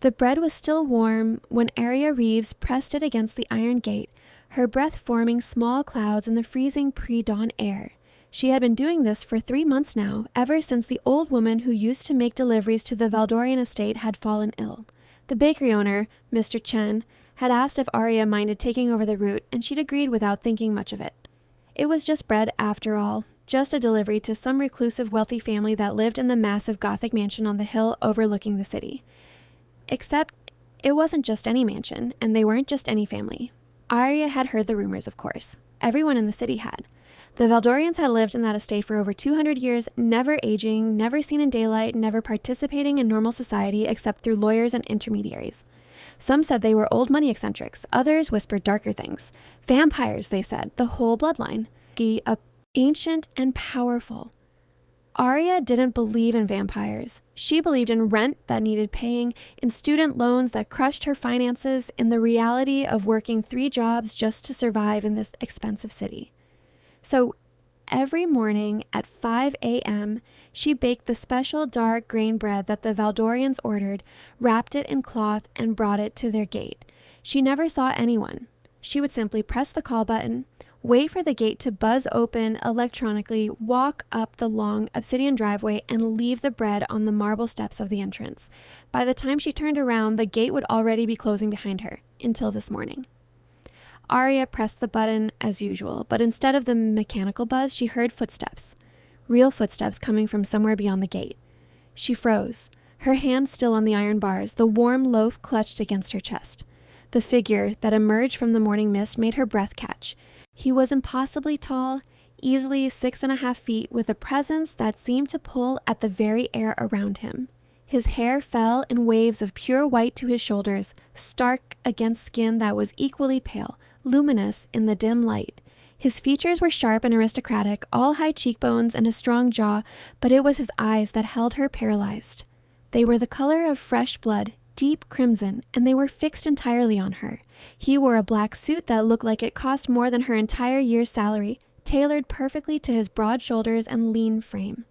The bread was still warm when Aria Reeves pressed it against the iron gate, her breath forming small clouds in the freezing pre-dawn air. She had been doing this for 3 months now, ever since the old woman who used to make deliveries to the Valdorian estate had fallen ill. The bakery owner, Mr. Chen, had asked if Aria minded taking over the route, and she'd agreed without thinking much of it. It was just bread after all, just a delivery to some reclusive wealthy family that lived in the massive Gothic mansion on the hill overlooking the city. Except, it wasn't just any mansion, and they weren't just any family. Aria had heard the rumors, of course. Everyone in the city had. The Valdorians had lived in that estate for over 200 years, never aging, never seen in daylight, never participating in normal society except through lawyers and intermediaries. Some said they were old money eccentrics. Others whispered darker things. Vampires, they said, the whole bloodline. Ancient and powerful. Aria didn't believe in vampires. She believed in rent that needed paying, in student loans that crushed her finances, in the reality of working 3 jobs just to survive in this expensive city. So every morning at 5 a.m., she baked the special dark grain bread that the Valdorians ordered, wrapped it in cloth, and brought it to their gate. She never saw anyone. She would simply press the call button, wait for the gate to buzz open electronically, walk up the long obsidian driveway, and leave the bread on the marble steps of the entrance. By the time she turned around, the gate would already be closing behind her, until this morning. Aria pressed the button as usual, but instead of the mechanical buzz, she heard footsteps. Real footsteps coming from somewhere beyond the gate. She froze, her hand still on the iron bars, the warm loaf clutched against her chest. The figure that emerged from the morning mist made her breath catch. He was impossibly tall, easily 6.5 feet, with a presence that seemed to pull at the very air around him. His hair fell in waves of pure white to his shoulders, stark against skin that was equally pale, luminous in the dim light. His features were sharp and aristocratic, all high cheekbones and a strong jaw, but it was his eyes that held her paralyzed. They were the color of fresh blood, deep crimson, and they were fixed entirely on her. He wore a black suit that looked like it cost more than her entire year's salary, tailored perfectly to his broad shoulders and lean frame.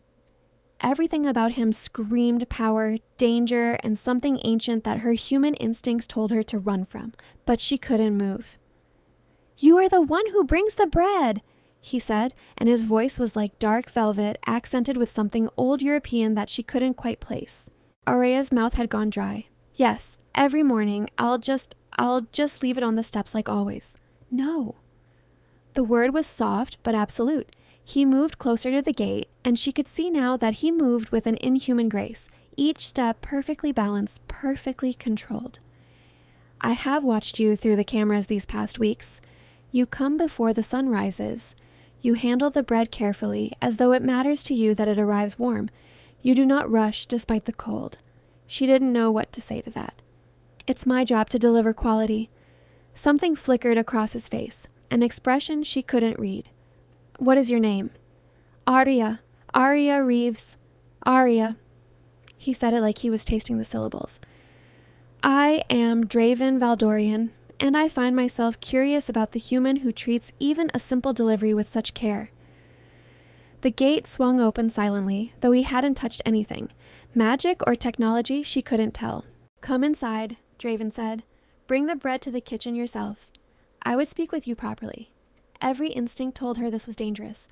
Everything about him screamed power, danger, and something ancient that her human instincts told her to run from, but she couldn't move. "You are the one who brings the bread," he said, and his voice was like dark velvet, accented with something old European that she couldn't quite place. Aria's mouth had gone dry. "Yes, every morning. I'll just leave it on the steps like always." "No." The word was soft but absolute. He moved closer to the gate, and she could see now that he moved with an inhuman grace, each step perfectly balanced, perfectly controlled. "I have watched you through the cameras these past weeks. You come before the sun rises. You handle the bread carefully, as though it matters to you that it arrives warm. You do not rush despite the cold." She didn't know what to say to that. "It's my job to deliver quality." Something flickered across his face, an expression she couldn't read. "What is your name?" "Aria. Aria Reeves. Aria." He said it like he was tasting the syllables. "I am Draven Valdorian, and I find myself curious about the human who treats even a simple delivery with such care." The gate swung open silently, though he hadn't touched anything. Magic or technology, she couldn't tell. "Come inside," Draven said. "Bring the bread to the kitchen yourself. I would speak with you properly." Every instinct told her this was dangerous.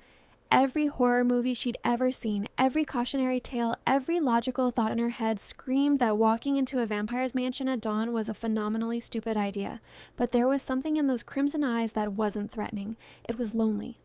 Every horror movie she'd ever seen, every cautionary tale, every logical thought in her head screamed that walking into a vampire's mansion at dawn was a phenomenally stupid idea. But there was something in those crimson eyes that wasn't threatening. It was lonely.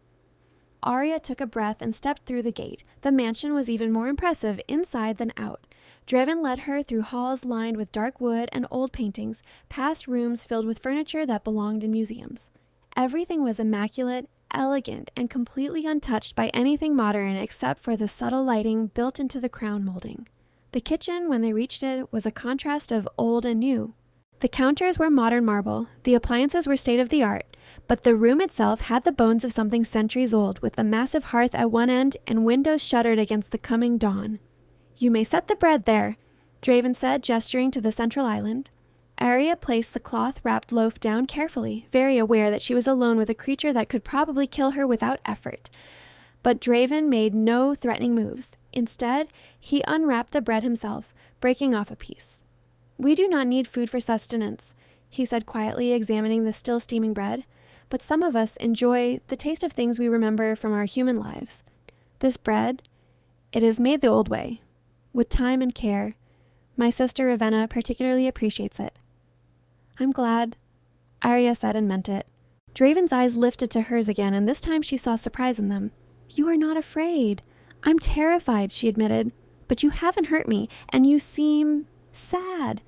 Aria took a breath and stepped through the gate. The mansion was even more impressive inside than out. Draven led her through halls lined with dark wood and old paintings, past rooms filled with furniture that belonged in museums. Everything was immaculate, elegant, and completely untouched by anything modern except for the subtle lighting built into the crown molding. The kitchen, when they reached it, was a contrast of old and new. The counters were modern marble, the appliances were state-of-the-art, but the room itself had the bones of something centuries old, with a massive hearth at one end and windows shuttered against the coming dawn. "You may set the bread there," Draven said, gesturing to the central island. Aria placed the cloth-wrapped loaf down carefully, very aware that she was alone with a creature that could probably kill her without effort. But Draven made no threatening moves. Instead, he unwrapped the bread himself, breaking off a piece. "We do not need food for sustenance," he said quietly, examining the still steaming bread. "But some of us enjoy the taste of things we remember from our human lives. This bread, it is made the old way, with time and care. My sister Ravenna particularly appreciates it." "I'm glad," Aria said and meant it. Draven's eyes lifted to hers again, and this time she saw surprise in them. "You are not afraid." "I'm terrified," she admitted. "But you haven't hurt me, and you seem sad."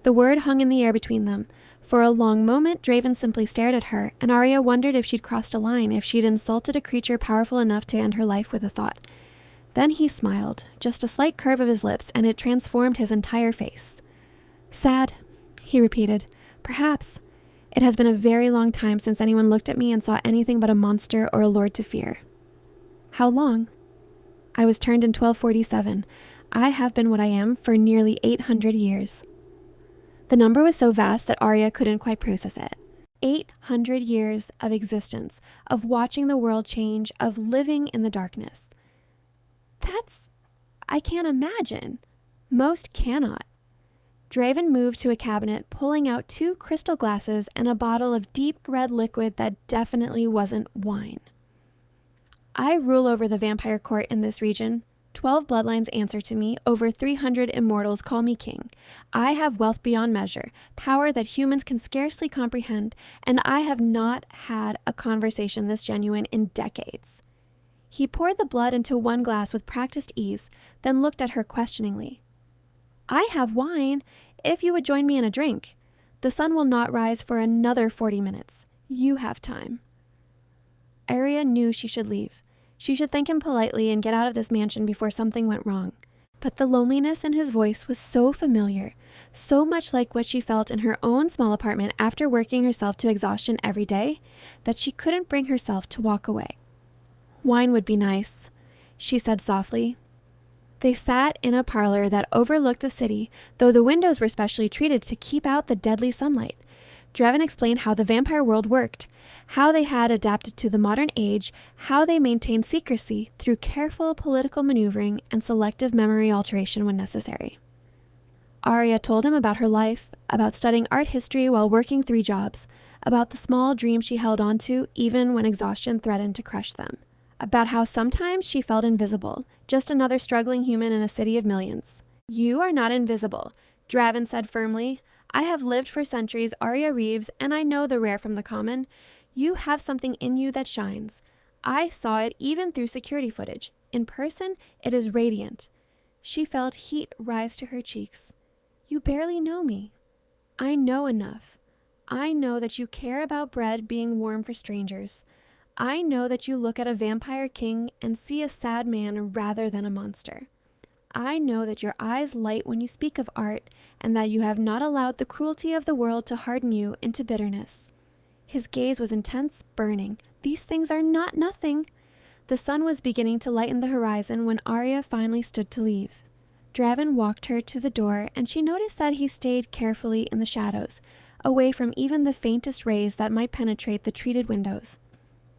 The word hung in the air between them. For a long moment, Draven simply stared at her, and Aria wondered if she'd crossed a line, if she'd insulted a creature powerful enough to end her life with a thought. Then he smiled, just a slight curve of his lips, and it transformed his entire face. "Sad," he repeated. "Perhaps. It has been a very long time since anyone looked at me and saw anything but a monster or a lord to fear." "How long?" "I was turned in 1247. I have been what I am for nearly 800 years. The number was so vast that Aria couldn't quite process it. 800 years of existence, of watching the world change, of living in the darkness. I can't imagine. Most cannot. Draven moved to a cabinet, pulling out 2 crystal glasses and a bottle of deep red liquid that definitely wasn't wine. "I rule over the vampire court in this region. 12 bloodlines answer to me. Over 300 immortals call me king. I have wealth beyond measure, power that humans can scarcely comprehend, and I have not had a conversation this genuine in decades." He poured the blood into one glass with practiced ease, then looked at her questioningly. "I have wine, if you would join me in a drink. The sun will not rise for another 40 minutes. You have time." Aria knew she should leave. She should thank him politely and get out of this mansion before something went wrong. But the loneliness in his voice was so familiar, so much like what she felt in her own small apartment after working herself to exhaustion every day, that she couldn't bring herself to walk away. "Wine would be nice," she said softly. They sat in a parlor that overlooked the city, though the windows were specially treated to keep out the deadly sunlight. Draven explained how the vampire world worked, how they had adapted to the modern age, how they maintained secrecy through careful political maneuvering and selective memory alteration when necessary. Aria told him about her life, about studying art history while working 3 jobs, about the small dreams she held on to even when exhaustion threatened to crush them, about how sometimes she felt invisible, just another struggling human in a city of millions. "You are not invisible," Draven said firmly. "I have lived for centuries, Aria Reeves, and I know the rare from the common. You have something in you that shines. I saw it even through security footage. In person, it is radiant." She felt heat rise to her cheeks. "You barely know me. I know enough. I know that you care about bread being warm for strangers. I know that you look at a vampire king and see a sad man rather than a monster. I know that your eyes light when you speak of art, and that you have not allowed the cruelty of the world to harden you into bitterness." His gaze was intense, burning. "These things are not nothing." The sun was beginning to lighten the horizon when Aria finally stood to leave. Draven walked her to the door, and she noticed that he stayed carefully in the shadows, away from even the faintest rays that might penetrate the treated windows.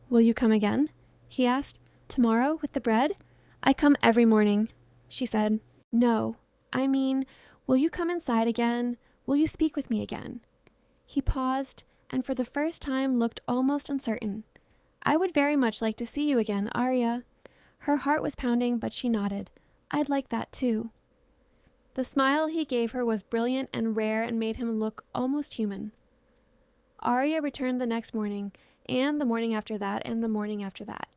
"Will you come again?" he asked. "Tomorrow, with the bread?" "I come every morning," she said. "No, I mean, will you come inside again? Will you speak with me again?" He paused, and for the first time looked almost uncertain. "I would very much like to see you again, Aria." Her heart was pounding, but she nodded. "I'd like that too." The smile he gave her was brilliant and rare and made him look almost human. Aria returned the next morning, and the morning after that, and the morning after that.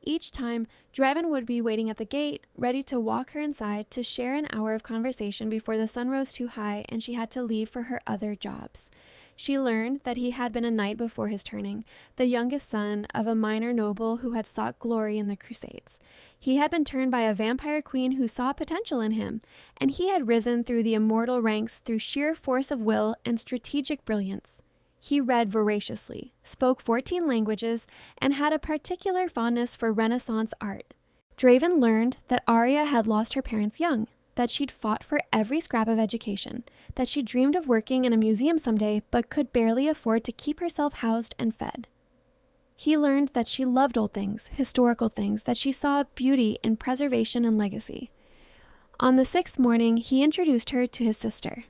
Each time, Draven would be waiting at the gate, ready to walk her inside to share an hour of conversation before the sun rose too high and she had to leave for her other jobs. She learned that he had been a knight before his turning, the youngest son of a minor noble who had sought glory in the Crusades. He had been turned by a vampire queen who saw potential in him, and he had risen through the immortal ranks through sheer force of will and strategic brilliance. He read voraciously, spoke 14 languages, and had a particular fondness for Renaissance art. Draven learned that Aria had lost her parents young, that she'd fought for every scrap of education, that she dreamed of working in a museum someday but could barely afford to keep herself housed and fed. He learned that she loved old things, historical things, that she saw beauty in preservation and legacy. On the 6th morning, he introduced her to his sister.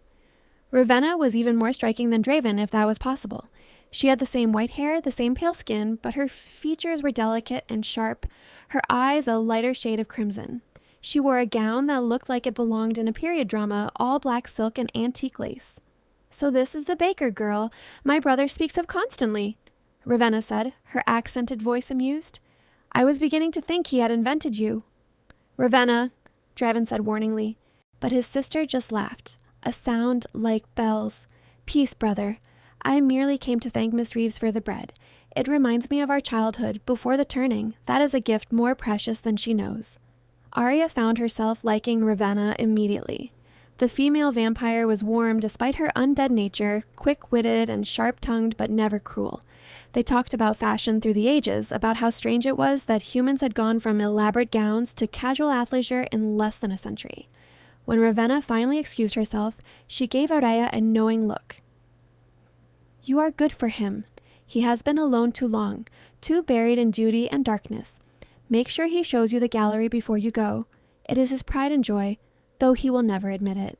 Ravenna was even more striking than Draven, if that was possible. She had the same white hair, the same pale skin, but her features were delicate and sharp, her eyes a lighter shade of crimson. She wore a gown that looked like it belonged in a period drama, all black silk and antique lace. "So this is the baker girl my brother speaks of constantly," Ravenna said, her accented voice amused. "I was beginning to think he had invented you." "Ravenna," Draven said warningly, but his sister just laughed, a sound like bells. "Peace, brother. I merely came to thank Miss Reeves for the bread. It reminds me of our childhood, before the turning. That is a gift more precious than she knows." Aria found herself liking Ravenna immediately. The female vampire was warm despite her undead nature, quick-witted and sharp-tongued but never cruel. They talked about fashion through the ages, about how strange it was that humans had gone from elaborate gowns to casual athleisure in less than a century. When Ravenna finally excused herself, she gave Aria a knowing look. "You are good for him. He has been alone too long, too buried in duty and darkness. Make sure he shows you the gallery before you go. It is his pride and joy, though he will never admit it."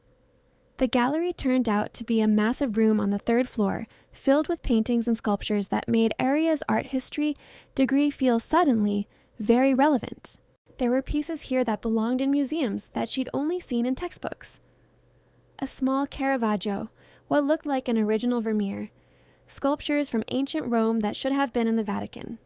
The gallery turned out to be a massive room on the 3rd floor, filled with paintings and sculptures that made Aria's art history degree feel suddenly very relevant. There were pieces here that belonged in museums that she'd only seen in textbooks. A small Caravaggio, what looked like an original Vermeer, sculptures from ancient Rome that should have been in the Vatican.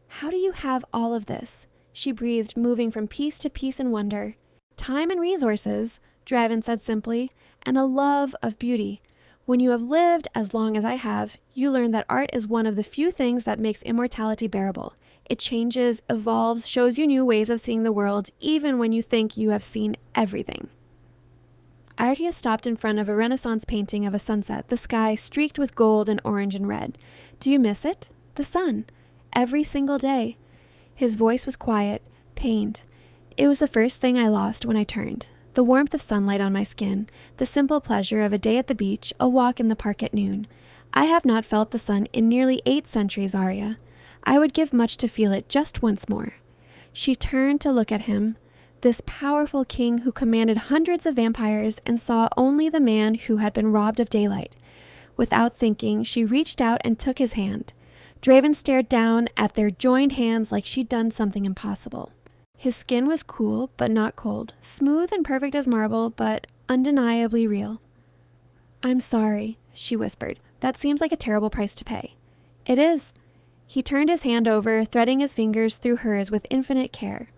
"How do you have all of this?" she breathed, moving from piece to piece in wonder. "Time and resources," Draven said simply, "and a love of beauty. When you have lived as long as I have, you learn that art is one of the few things that makes immortality bearable. It changes, evolves, shows you new ways of seeing the world, even when you think you have seen everything." Aria stopped in front of a Renaissance painting of a sunset, the sky streaked with gold and orange and red. "Do you miss it? The sun. Every single day." His voice was quiet, pained. "It was the first thing I lost when I turned. The warmth of sunlight on my skin, the simple pleasure of a day at the beach, a walk in the park at noon. I have not felt the sun in nearly 8 centuries, Aria. I would give much to feel it just once more." She turned to look at him, this powerful king who commanded hundreds of vampires and saw only the man who had been robbed of daylight. Without thinking, she reached out and took his hand. Draven stared down at their joined hands like she'd done something impossible. His skin was cool, but not cold, smooth and perfect as marble, but undeniably real. "I'm sorry," she whispered. "That seems like a terrible price to pay." "It is." He turned his hand over, threading his fingers through hers with infinite care.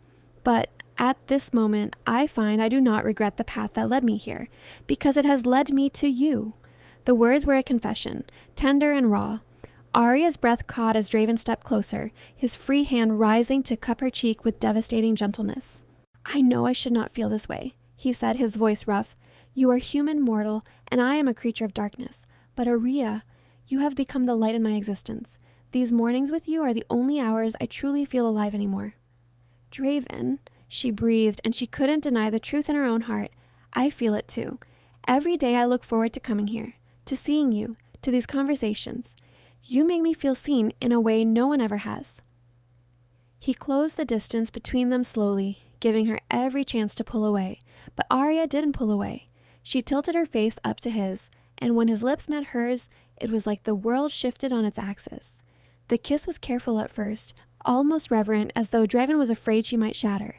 "But at this moment, I find I do not regret the path that led me here, because it has led me to you." The words were a confession, tender and raw. Aria's breath caught as Draven stepped closer, his free hand rising to cup her cheek with devastating gentleness. "I know I should not feel this way," he said, his voice rough. "You are human mortal, and I am a creature of darkness. But Aria, you have become the light in my existence. These mornings with you are the only hours I truly feel alive anymore." "Draven," she breathed, and she couldn't deny the truth in her own heart. "I feel it too. Every day I look forward to coming here, to seeing you, to these conversations. You make me feel seen in a way no one ever has." He closed the distance between them slowly, giving her every chance to pull away. But Aria didn't pull away. She tilted her face up to his, and when his lips met hers, it was like the world shifted on its axis. The kiss was careful at first, almost reverent, as though Draven was afraid she might shatter.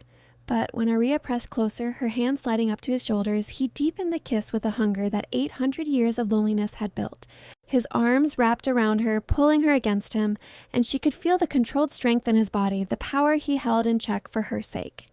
But when Aria pressed closer, her hand sliding up to his shoulders, he deepened the kiss with a hunger that 800 years of loneliness had built. His arms wrapped around her, pulling her against him, and she could feel the controlled strength in his body, the power he held in check for her sake.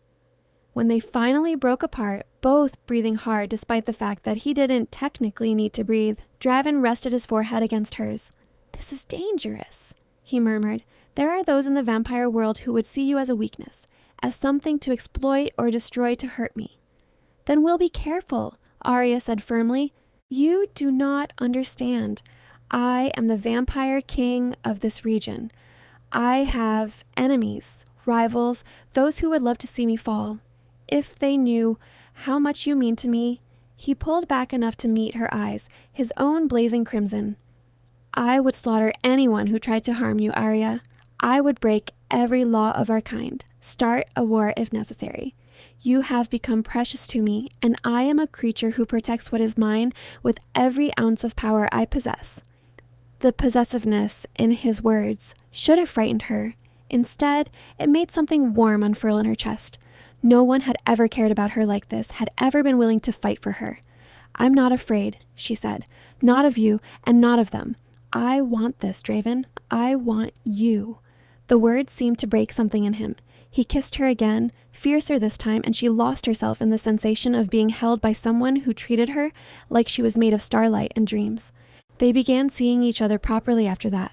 When they finally broke apart, both breathing hard despite the fact that he didn't technically need to breathe, Draven rested his forehead against hers. "This is dangerous," he murmured. "There are those in the vampire world who would see you as a weakness, as something to exploit or destroy to hurt me." "Then we'll be careful," Aria said firmly. "You do not understand. I am the vampire king of this region. I have enemies, rivals, those who would love to see me fall. If they knew how much you mean to me." He pulled back enough to meet her eyes, his own blazing crimson. "I would slaughter anyone who tried to harm you, Aria. I would break every law of our kind, start a war if necessary." You have become precious to me, and I am a creature who protects what is mine with every ounce of power I possess." The possessiveness in his words should have frightened her. Instead, it made something warm unfurl in her chest. No one had ever cared about her like this, had ever been willing to fight for her. "I'm not afraid," she said. "Not of you, and not of them. I want this, Draven. I want you." The words seemed to break something in him. He kissed her again, fiercer this time, and she lost herself in the sensation of being held by someone who treated her like she was made of starlight and dreams. They began seeing each other properly after that.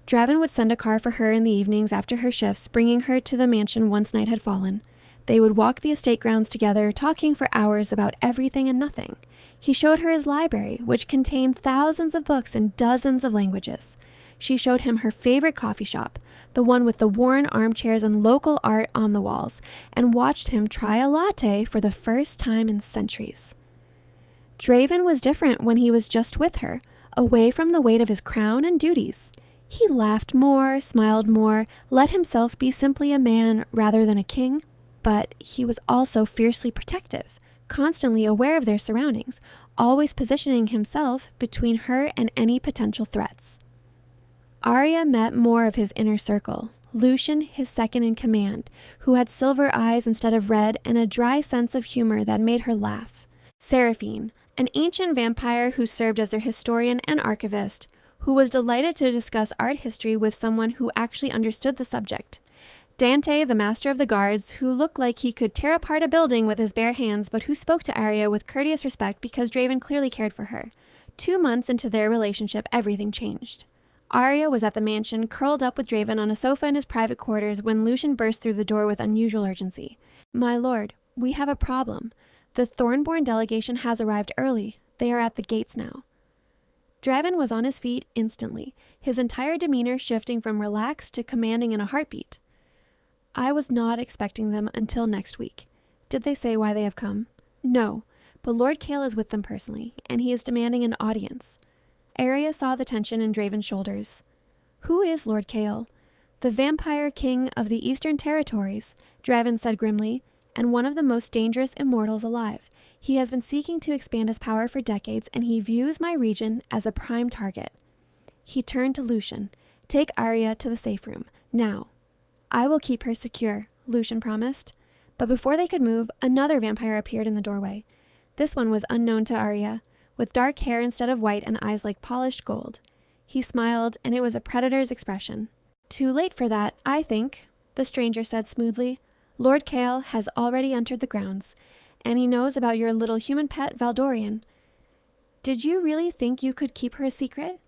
Draven would send a car for her in the evenings after her shifts, bringing her to the mansion once night had fallen. They would walk the estate grounds together, talking for hours about everything and nothing. He showed her his library, which contained thousands of books in dozens of languages. She showed him her favorite coffee shop, the one with the worn armchairs and local art on the walls, and watched him try a latte for the first time in centuries. Draven was different when he was just with her, away from the weight of his crown and duties. He laughed more, smiled more, let himself be simply a man rather than a king, but he was also fiercely protective, constantly aware of their surroundings, always positioning himself between her and any potential threats. Aria met more of his inner circle. Lucian, his second in command, who had silver eyes instead of red and a dry sense of humor that made her laugh. Seraphine, an ancient vampire who served as their historian and archivist, who was delighted to discuss art history with someone who actually understood the subject. Dante, the master of the guards, who looked like he could tear apart a building with his bare hands, but who spoke to Aria with courteous respect because Draven clearly cared for her. 2 months into their relationship, everything changed. Aria was at the mansion, curled up with Draven on a sofa in his private quarters when Lucian burst through the door with unusual urgency. "My lord, we have a problem. The Thornborn delegation has arrived early. They are at the gates now." Draven was on his feet instantly, his entire demeanor shifting from relaxed to commanding in a heartbeat. "I was not expecting them until next week. Did they say why they have come?" "No, but Lord Kale is with them personally, and he is demanding an audience." Aria saw the tension in Draven's shoulders. "Who is Lord Kale?" "The vampire king of the Eastern Territories," Draven said grimly, "and one of the most dangerous immortals alive. He has been seeking to expand his power for decades, and he views my region as a prime target." He turned to Lucian. "Take Aria to the safe room, now." "I will keep her secure," Lucian promised. But before they could move, another vampire appeared in the doorway. This one was unknown to Aria, with dark hair instead of white and eyes like polished gold. He smiled, and it was a predator's expression. "Too late for that, I think," the stranger said smoothly. "Lord Kale has already entered the grounds, and he knows about your little human pet, Valdorian. Did you really think you could keep her a secret?"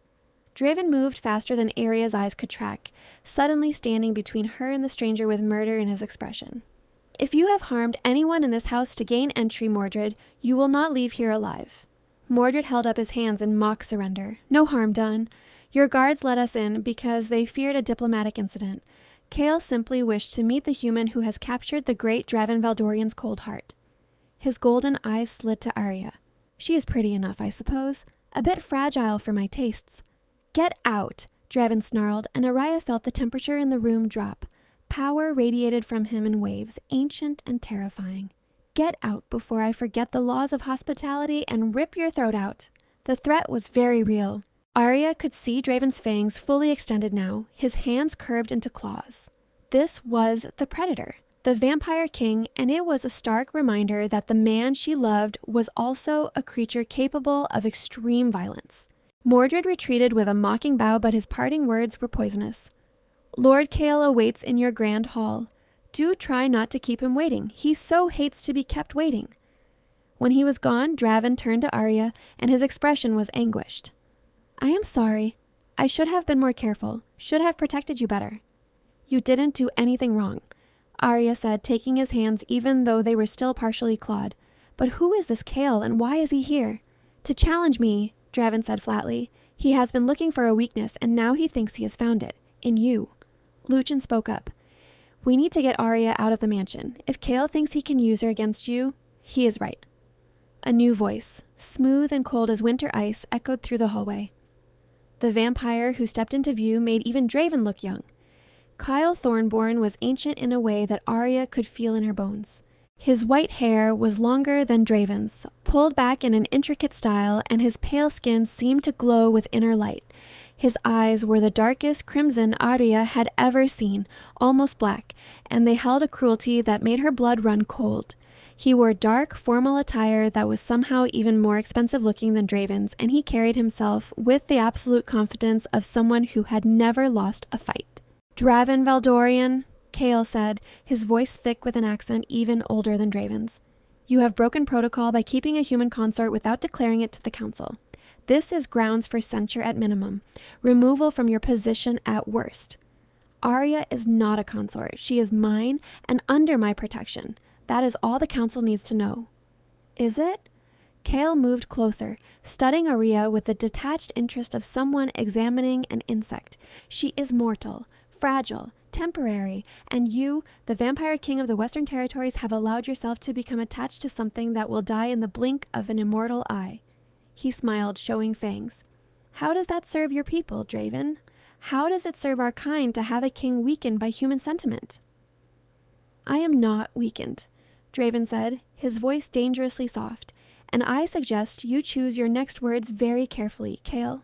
Draven moved faster than Aria's eyes could track, suddenly standing between her and the stranger with murder in his expression. "If you have harmed anyone in this house to gain entry, Mordred, you will not leave here alive." Mordred held up his hands in mock surrender. "No harm done. Your guards let us in because they feared a diplomatic incident. Kale simply wished to meet the human who has captured the great Draven Valdorian's cold heart." His golden eyes slid to Aria. "She is pretty enough, I suppose. A bit fragile for my tastes." "Get out," Draven snarled, and Aria felt the temperature in the room drop. Power radiated from him in waves, ancient and terrifying. "Get out before I forget the laws of hospitality and rip your throat out." The threat was very real. Aria could see Draven's fangs fully extended now, his hands curved into claws. This was the predator, the vampire king, and it was a stark reminder that the man she loved was also a creature capable of extreme violence. Mordred retreated with a mocking bow, but his parting words were poisonous. "Lord Kale awaits in your grand hall. Do try not to keep him waiting. He so hates to be kept waiting." When he was gone, Draven turned to Aria, and his expression was anguished. "I am sorry. I should have been more careful, should have protected you better." "You didn't do anything wrong," Aria said, taking his hands even though they were still partially clawed. "But who is this Kale, and why is he here?" "To challenge me," Draven said flatly. "He has been looking for a weakness, and now he thinks he has found it. In you." Lucian spoke up. "We need to get Aria out of the mansion. If Kale thinks he can use her against you, he is right." A new voice, smooth and cold as winter ice, echoed through the hallway. The vampire who stepped into view made even Draven look young. Kyle Thornborn was ancient in a way that Aria could feel in her bones. His white hair was longer than Draven's, pulled back in an intricate style, and his pale skin seemed to glow with inner light. His eyes were the darkest crimson Aria had ever seen, almost black, and they held a cruelty that made her blood run cold. He wore dark, formal attire that was somehow even more expensive looking than Draven's, and he carried himself with the absolute confidence of someone who had never lost a fight. "Draven Valdorian," Kale said, his voice thick with an accent even older than Draven's. "You have broken protocol by keeping a human consort without declaring it to the council. This is grounds for censure at minimum, removal from your position at worst. Aria is not a consort. She is mine and under my protection. That is all the council needs to know." "Is it?" Kale moved closer, studying Aria with the detached interest of someone examining an insect. "She is mortal, fragile, temporary, and you, the vampire king of the Western Territories, have allowed yourself to become attached to something that will die in the blink of an immortal eye." He smiled, showing fangs. "How does that serve your people, Draven? How does it serve our kind to have a king weakened by human sentiment?" "I am not weakened," Draven said, his voice dangerously soft, "and I suggest you choose your next words very carefully, Kale.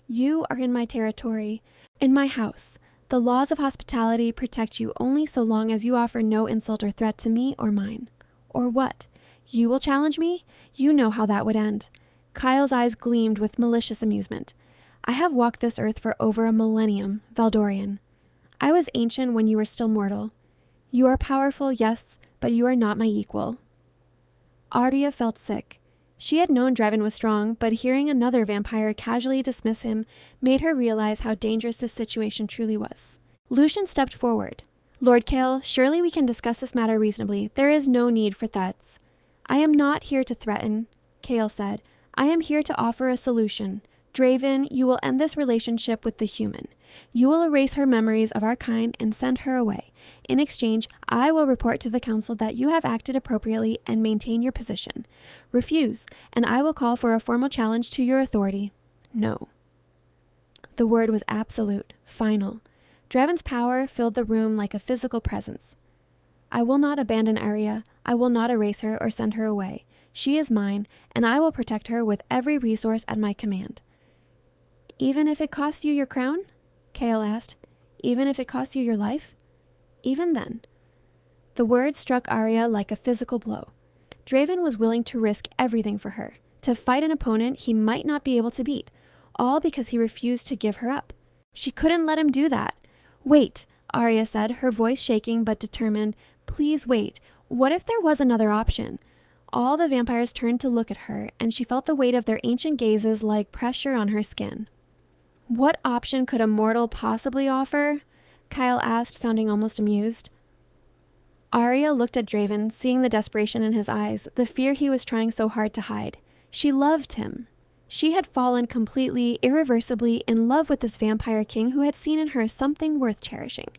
You are in my territory, in my house. The laws of hospitality protect you only so long as you offer no insult or threat to me or mine. Or what? You will challenge me? You know how that would end." Kyle's eyes gleamed with malicious amusement. "I have walked this earth for over a millennium, Valdorian. I was ancient when you were still mortal. You are powerful, yes, but you are not my equal." Aria felt sick. She had known Draven was strong, but hearing another vampire casually dismiss him made her realize how dangerous this situation truly was. Lucian stepped forward. "Lord Kale, surely we can discuss this matter reasonably. There is no need for threats." "I am not here to threaten," Kale said. "I am here to offer a solution. Draven, you will end this relationship with the human. You will erase her memories of our kind and send her away. In exchange, I will report to the council that you have acted appropriately and maintain your position. Refuse, and I will call for a formal challenge to your authority." "No." The word was absolute, final. Draven's power filled the room like a physical presence. "I will not abandon Aria. I will not erase her or send her away. She is mine, and I will protect her with every resource at my command." "Even if it costs you your crown?" Kale asked. "Even if it costs you your life?" "Even then." The word struck Aria like a physical blow. Draven was willing to risk everything for her, to fight an opponent he might not be able to beat, all because he refused to give her up. She couldn't let him do that. "Wait," Aria said, her voice shaking but determined. "Please wait. What if there was another option?" All the vampires turned to look at her, and she felt the weight of their ancient gazes like pressure on her skin. "What option could a mortal possibly offer?" Kyle asked, sounding almost amused. Aria looked at Draven, seeing the desperation in his eyes, the fear he was trying so hard to hide. She loved him. She had fallen completely, irreversibly in love with this vampire king who had seen in her something worth cherishing,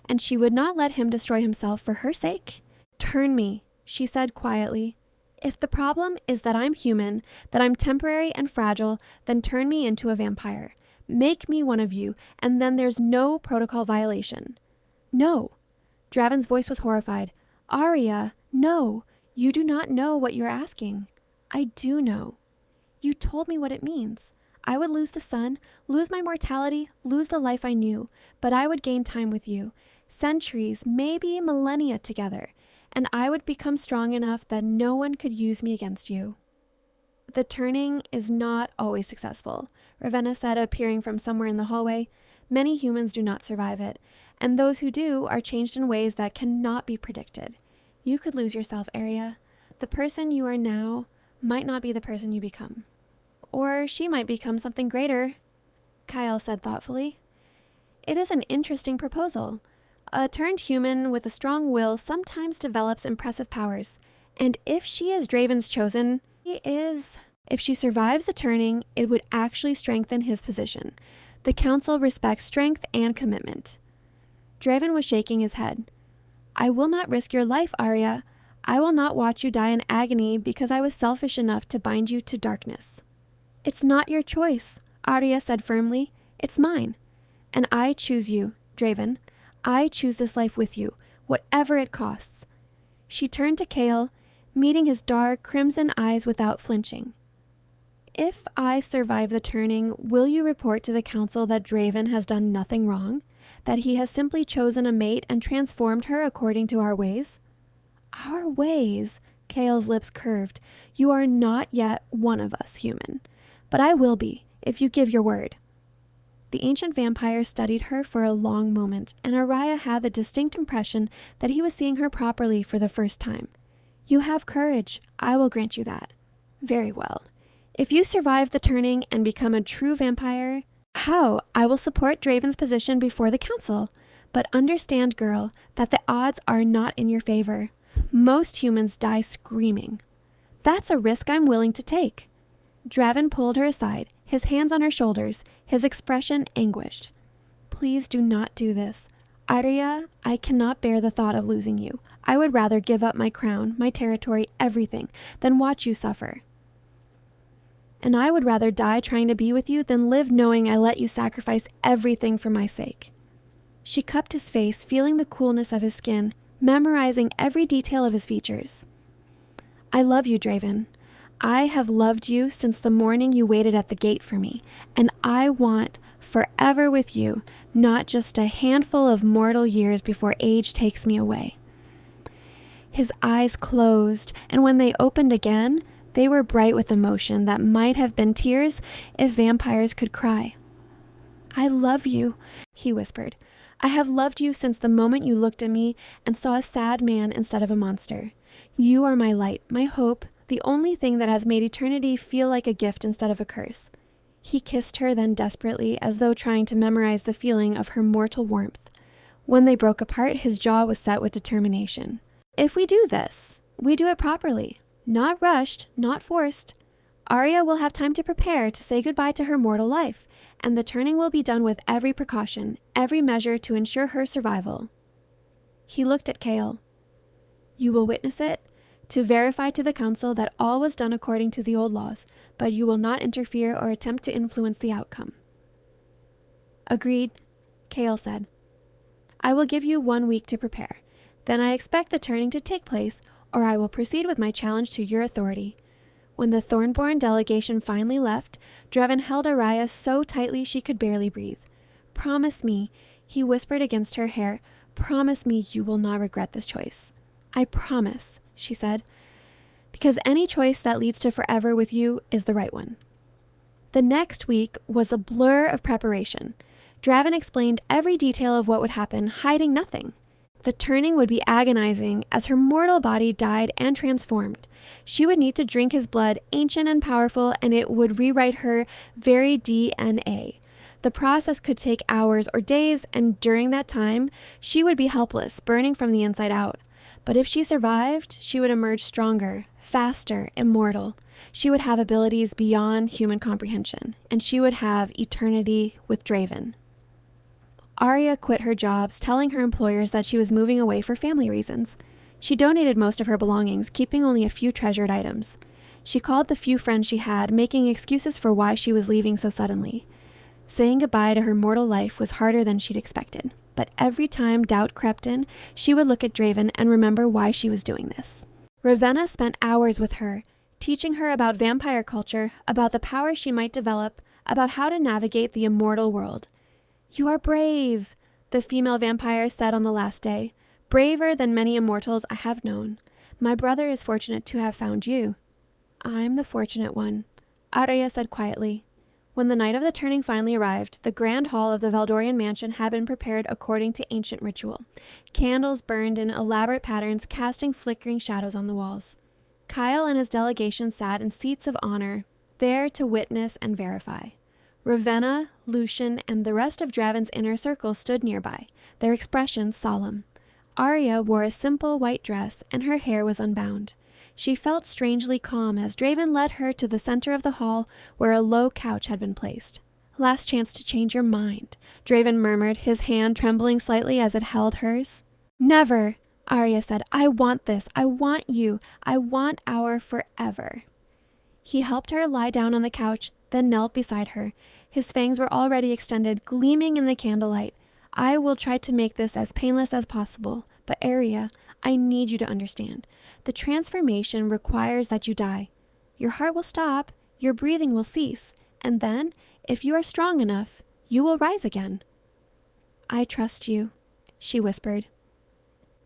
and she would not let him destroy himself for her sake. "Turn me," she said quietly. "If the problem is that I'm human, that I'm temporary and fragile, then turn me into a vampire. Make me one of you, and then there's no protocol violation." "No." Draven's voice was horrified. "Aria, no. You do not know what you're asking." "I do know. You told me what it means. I would lose the sun, lose my mortality, lose the life I knew, but I would gain time with you. Centuries, maybe millennia together. And I would become strong enough that no one could use me against you." "The turning is not always successful," Ravenna said, appearing from somewhere in the hallway. "Many humans do not survive it, and those who do are changed in ways that cannot be predicted. You could lose yourself, Aria. The person you are now might not be the person you become. Or she might become something greater," Kyle said thoughtfully. "It is an interesting proposal. A turned human with a strong will sometimes develops impressive powers, and if she is Draven's chosen, if she survives the turning, it would actually strengthen his position. The council respects strength and commitment." Draven was shaking his head. "I will not risk your life, Aria. I will not watch you die in agony because I was selfish enough to bind you to darkness." "It's not your choice," Aria said firmly. "It's mine. And I choose you, Draven. I choose this life with you, whatever it costs." She turned to Kale, meeting his dark, crimson eyes without flinching. If I survive the turning, will you report to the council that Draven has done nothing wrong? That he has simply chosen a mate and transformed her according to our ways? Our ways? Kale's lips curved. You are not yet one of us, human. But I will be, if you give your word. The ancient vampire studied her for a long moment, and Aria had the distinct impression that he was seeing her properly for the first time. You have courage. I will grant you that. Very well. If you survive the turning and become a true vampire, how? I will support Draven's position before the council. But understand, girl, that the odds are not in your favor. Most humans die screaming. That's a risk I'm willing to take. Draven pulled her aside, his hands on her shoulders, his expression anguished. Please do not do this. Aria, I cannot bear the thought of losing you. I would rather give up my crown, my territory, everything, than watch you suffer. And I would rather die trying to be with you than live knowing I let you sacrifice everything for my sake. She cupped his face, feeling the coolness of his skin, memorizing every detail of his features. I love you, Draven. I have loved you since the morning you waited at the gate for me, and I want forever with you, not just a handful of mortal years before age takes me away. His eyes closed, and when they opened again, they were bright with emotion that might have been tears if vampires could cry. I love you, he whispered. I have loved you since the moment you looked at me and saw a sad man instead of a monster. You are my light, my hope, the only thing that has made eternity feel like a gift instead of a curse. He kissed her then desperately, as though trying to memorize the feeling of her mortal warmth. When they broke apart, his jaw was set with determination. If we do this, we do it properly. Not rushed, not forced. Aria will have time to prepare to say goodbye to her mortal life, and the turning will be done with every precaution, every measure to ensure her survival. He looked at Kale. You will witness it, to verify to the council that all was done according to the old laws, but you will not interfere or attempt to influence the outcome. Agreed, Kale said. I will give you 1 week to prepare. Then I expect the turning to take place, or I will proceed with my challenge to your authority. When the Thornborn delegation finally left, Draven held Aria so tightly she could barely breathe. Promise me, he whispered against her hair, promise me you will not regret this choice. I promise, she said, because any choice that leads to forever with you is the right one. The next week was a blur of preparation. Draven explained every detail of what would happen, hiding nothing. The turning would be agonizing as her mortal body died and transformed. She would need to drink his blood, ancient and powerful, and it would rewrite her very DNA. The process could take hours or days, and during that time, she would be helpless, burning from the inside out. But if she survived, she would emerge stronger, faster, immortal. She would have abilities beyond human comprehension, and she would have eternity with Draven. Aria quit her jobs, telling her employers that she was moving away for family reasons. She donated most of her belongings, keeping only a few treasured items. She called the few friends she had, making excuses for why she was leaving so suddenly. Saying goodbye to her mortal life was harder than she'd expected, but every time doubt crept in, she would look at Draven and remember why she was doing this. Ravenna spent hours with her, teaching her about vampire culture, about the power she might develop, about how to navigate the immortal world. You are brave, the female vampire said on the last day. Braver than many immortals I have known. My brother is fortunate to have found you. I'm the fortunate one, Aria said quietly. When the night of the turning finally arrived, the grand hall of the Valdorian mansion had been prepared according to ancient ritual. Candles burned in elaborate patterns, casting flickering shadows on the walls. Kyle and his delegation sat in seats of honor, there to witness and verify. Ravenna, Lucian, and the rest of Draven's inner circle stood nearby, their expressions solemn. Aria wore a simple white dress, and her hair was unbound. She felt strangely calm as Draven led her to the center of the hall where a low couch had been placed. Last chance to change your mind, Draven murmured, his hand trembling slightly as it held hers. Never, Aria said. I want this. I want you. I want our forever. He helped her lie down on the couch, then knelt beside her. His fangs were already extended, gleaming in the candlelight. I will try to make this as painless as possible, But Aria, I need you to understand. The transformation requires that you die. Your heart will stop, your breathing will cease, and then, if you are strong enough, you will rise again. I trust you, she whispered.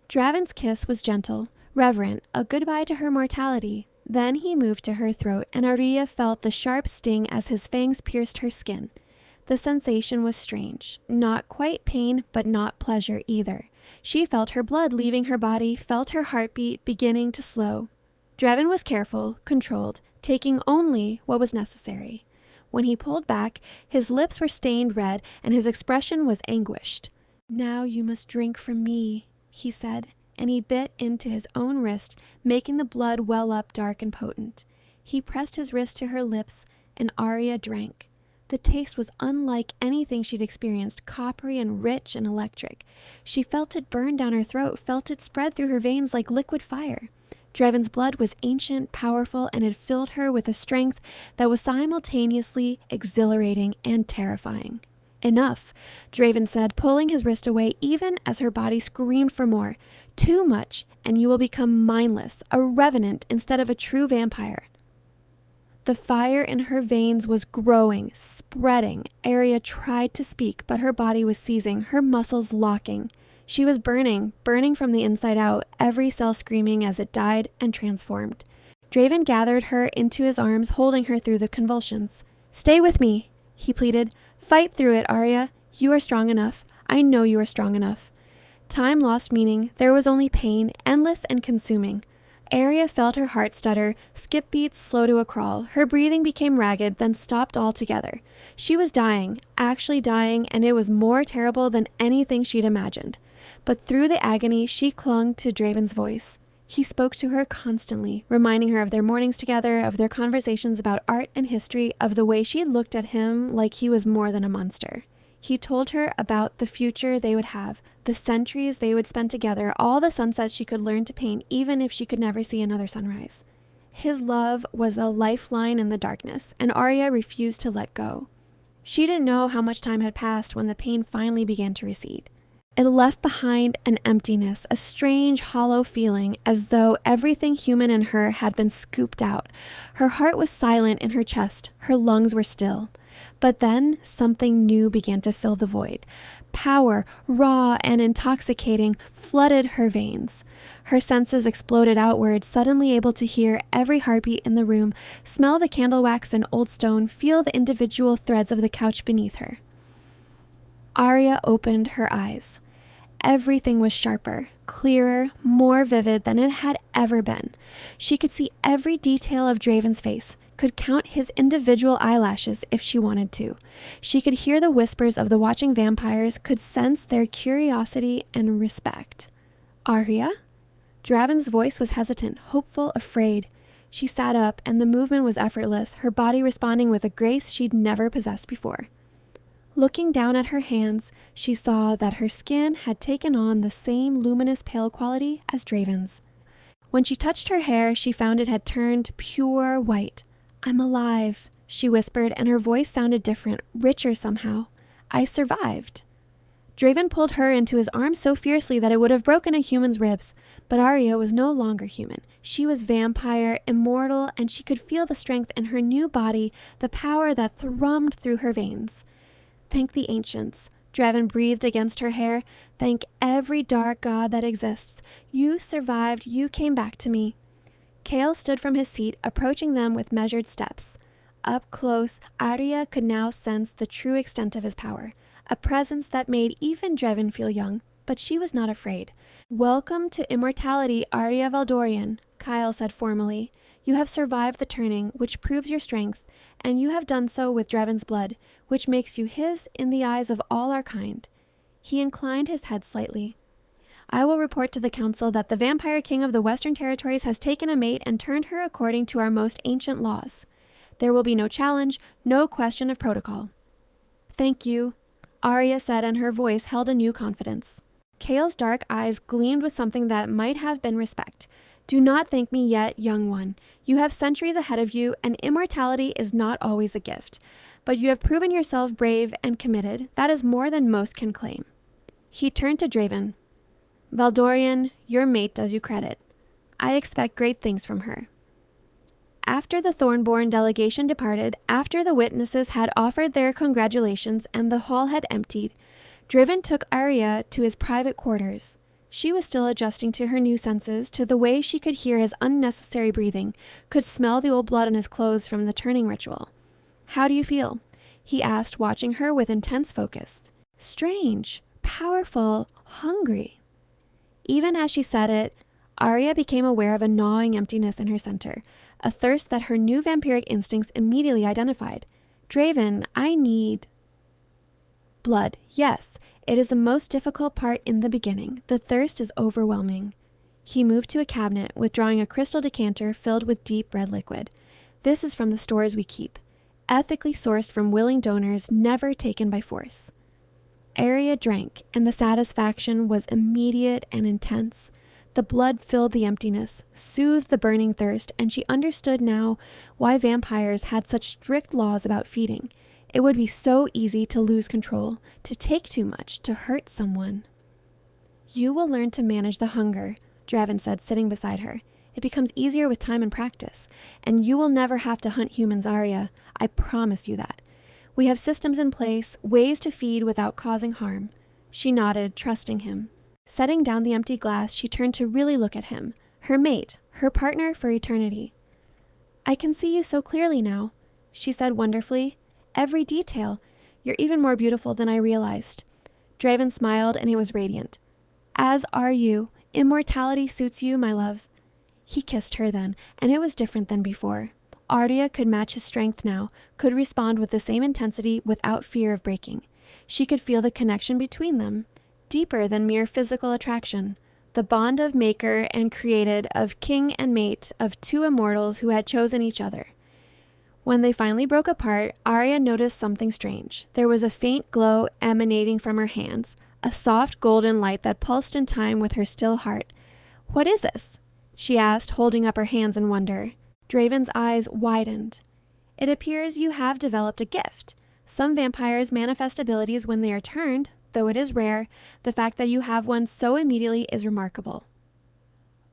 Draven's kiss was gentle, reverent, a goodbye to her mortality. Then he moved to her throat, and Aria felt the sharp sting as his fangs pierced her skin. The sensation was strange. Not quite pain, but not pleasure either. She felt her blood leaving her body, felt her heartbeat beginning to slow. Draven was careful, controlled, taking only what was necessary. When he pulled back, his lips were stained red, and his expression was anguished. Now you must drink from me, he said, and he bit into his own wrist, making the blood well up dark and potent. He pressed his wrist to her lips, and Aria drank. The taste was unlike anything she'd experienced, coppery and rich and electric. She felt it burn down her throat, felt it spread through her veins like liquid fire. Draven's blood was ancient, powerful, and it filled her with a strength that was simultaneously exhilarating and terrifying. Enough, Draven said, pulling his wrist away even as her body screamed for more. Too much, and you will become mindless, a revenant instead of a true vampire. The fire in her veins was growing, spreading. Aria tried to speak, but her body was seizing, her muscles locking. She was burning from the inside out, every cell screaming as it died and transformed. Draven gathered her into his arms, holding her through the convulsions. Stay with me, he pleaded. Fight through it, Aria. You are strong enough. I know you are strong enough. Time lost meaning. There was only pain, endless and consuming. Aria felt her heart stutter, skip beats slow to a crawl. Her breathing became ragged, then stopped altogether. She was dying, actually dying, and it was more terrible than anything she'd imagined. But through the agony, she clung to Draven's voice. He spoke to her constantly, reminding her of their mornings together, of their conversations about art and history, of the way she looked at him like he was more than a monster. He told her about the future they would have, the centuries they would spend together, all the sunsets she could learn to paint, even if she could never see another sunrise. His love was a lifeline in the darkness, and Aria refused to let go. She didn't know how much time had passed when the pain finally began to recede. It left behind an emptiness, a strange, hollow feeling, as though everything human in her had been scooped out. Her heart was silent in her chest, her lungs were still. But then something new began to fill the void. Power, raw and intoxicating, flooded her veins. Her senses exploded outward, suddenly able to hear every heartbeat in the room, smell the candle wax and old stone, feel the individual threads of the couch beneath her. Aria opened her eyes. Everything was sharper, clearer, more vivid than it had ever been. She could see every detail of Draven's face, could count his individual eyelashes if she wanted to. She could hear the whispers of the watching vampires, could sense their curiosity and respect. Aria? Draven's voice was hesitant, hopeful, afraid. She sat up, and the movement was effortless, her body responding with a grace she'd never possessed before. Looking down at her hands, she saw that her skin had taken on the same luminous pale quality as Draven's. When she touched her hair, she found it had turned pure white. I'm alive, she whispered, and her voice sounded different, richer somehow. I survived. Draven pulled her into his arms so fiercely that it would have broken a human's ribs. But Aria was no longer human. She was vampire, immortal, and she could feel the strength in her new body, the power that thrummed through her veins. Thank the ancients, Draven breathed against her hair. Thank every dark god that exists. You survived, you came back to me. Kale stood from his seat, approaching them with measured steps. Up close, Aria could now sense the true extent of his power, a presence that made even Draven feel young, but she was not afraid. Welcome to immortality, Aria Valdorian, Kyle said formally. You have survived the turning, which proves your strength, and you have done so with Draven's blood, which makes you his in the eyes of all our kind. He inclined his head slightly. I will report to the council that the vampire king of the Western Territories has taken a mate and turned her according to our most ancient laws. There will be no challenge, no question of protocol. Thank you, Aria said, and her voice held a new confidence. Kale's dark eyes gleamed with something that might have been respect. Do not thank me yet, young one. You have centuries ahead of you, and immortality is not always a gift. But you have proven yourself brave and committed. That is more than most can claim. He turned to Draven. Valdorian, your mate does you credit. I expect great things from her. After the Thornborn delegation departed, after the witnesses had offered their congratulations and the hall had emptied, Draven took Aria to his private quarters. She was still adjusting to her new senses, to the way she could hear his unnecessary breathing, could smell the old blood on his clothes from the turning ritual. How do you feel? He asked, watching her with intense focus. Strange, powerful, hungry. Even as she said it, Aria became aware of a gnawing emptiness in her center, a thirst that her new vampiric instincts immediately identified. Draven, I need blood. Yes, it is the most difficult part in the beginning. The thirst is overwhelming. He moved to a cabinet, withdrawing a crystal decanter filled with deep red liquid. This is from the stores we keep, ethically sourced from willing donors, never taken by force. Aria drank, and the satisfaction was immediate and intense. The blood filled the emptiness, soothed the burning thirst, and she understood now why vampires had such strict laws about feeding. It would be so easy to lose control, to take too much, to hurt someone. You will learn to manage the hunger, Draven said, sitting beside her. It becomes easier with time and practice, and you will never have to hunt humans, Aria. I promise you that. We have systems in place, ways to feed without causing harm. She nodded, trusting him. Setting down the empty glass, she turned to really look at him, her mate, her partner for eternity. I can see you so clearly now, she said wonderfully. Every detail. You're even more beautiful than I realized. Draven smiled, and he was radiant. As are you. Immortality suits you, my love. He kissed her then, and it was different than before. Aria could match his strength now, could respond with the same intensity without fear of breaking. She could feel the connection between them, deeper than mere physical attraction, the bond of maker and created, of king and mate, of two immortals who had chosen each other. When they finally broke apart, Aria noticed something strange. There was a faint glow emanating from her hands, a soft golden light that pulsed in time with her still heart. What is this? She asked, holding up her hands in wonder. Draven's eyes widened. It appears you have developed a gift. Some vampires manifest abilities when they are turned, though it is rare. The fact that you have one so immediately is remarkable.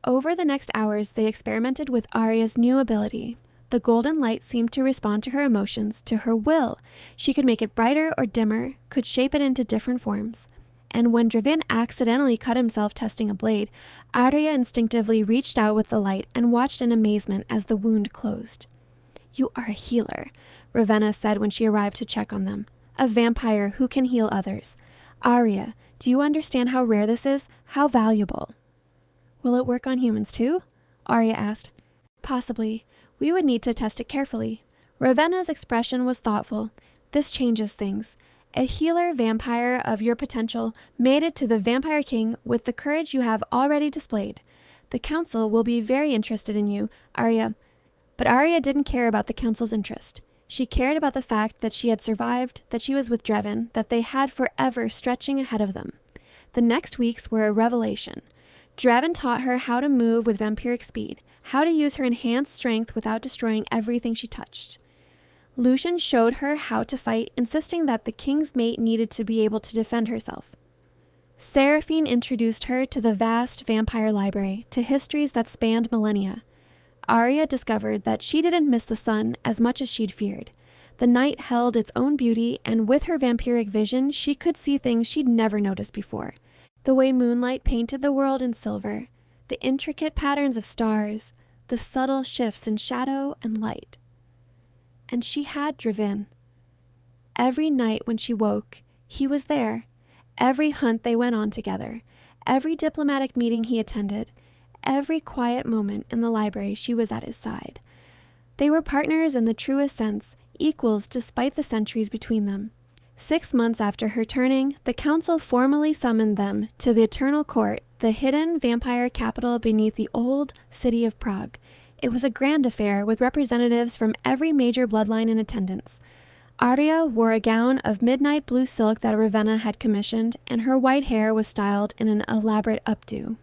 Over the next hours, they experimented with Aria's new ability. The golden light seemed to respond to her emotions, to her will. She could make it brighter or dimmer, could shape it into different forms. And when Draven accidentally cut himself testing a blade, Aria instinctively reached out with the light and watched in amazement as the wound closed. You are a healer, Ravenna said when she arrived to check on them. A vampire who can heal others. Aria, do you understand how rare this is? How valuable? Will it work on humans too? Aria asked. Possibly. We would need to test it carefully. Ravenna's expression was thoughtful. This changes things. A healer vampire of your potential made it to the Vampire King with the courage you have already displayed. The council will be very interested in you, Aria. But Aria didn't care about the council's interest. She cared about the fact that she had survived, that she was with Draven, that they had forever stretching ahead of them. The next weeks were a revelation. Draven taught her how to move with vampiric speed, how to use her enhanced strength without destroying everything she touched. Lucian showed her how to fight, insisting that the king's mate needed to be able to defend herself. Seraphine introduced her to the vast vampire library, to histories that spanned millennia. Aria discovered that she didn't miss the sun as much as she'd feared. The night held its own beauty, and with her vampiric vision, she could see things she'd never noticed before. The way moonlight painted the world in silver, the intricate patterns of stars, the subtle shifts in shadow and light. And she had Draven. Every night when she woke, he was there. Every hunt they went on together, every diplomatic meeting he attended, every quiet moment in the library she was at his side. They were partners in the truest sense, equals despite the centuries between them. 6 months after her turning, the council formally summoned them to the Eternal Court, the hidden vampire capital beneath the old city of Prague. It was a grand affair with representatives from every major bloodline in attendance. Aria wore a gown of midnight blue silk that Ravenna had commissioned, and her white hair was styled in an elaborate updo.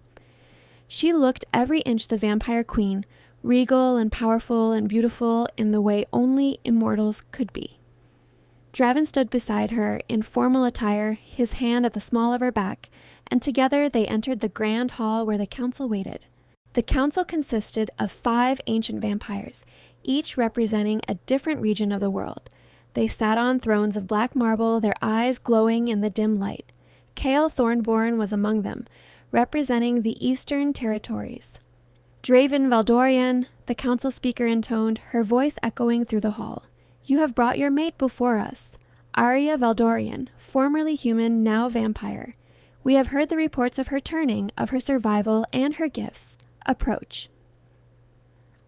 She looked every inch the vampire queen, regal and powerful and beautiful in the way only immortals could be. Draven stood beside her in formal attire, his hand at the small of her back, and together they entered the grand hall where the council waited. The council consisted of 5 ancient vampires, each representing a different region of the world. They sat on thrones of black marble, their eyes glowing in the dim light. Kale Thornborn was among them, representing the Eastern Territories. Draven Valdorian, the council speaker intoned, her voice echoing through the hall. You have brought your mate before us, Aria Reeves, formerly human, now vampire. We have heard the reports of her turning, of her survival, and her gifts. Approach.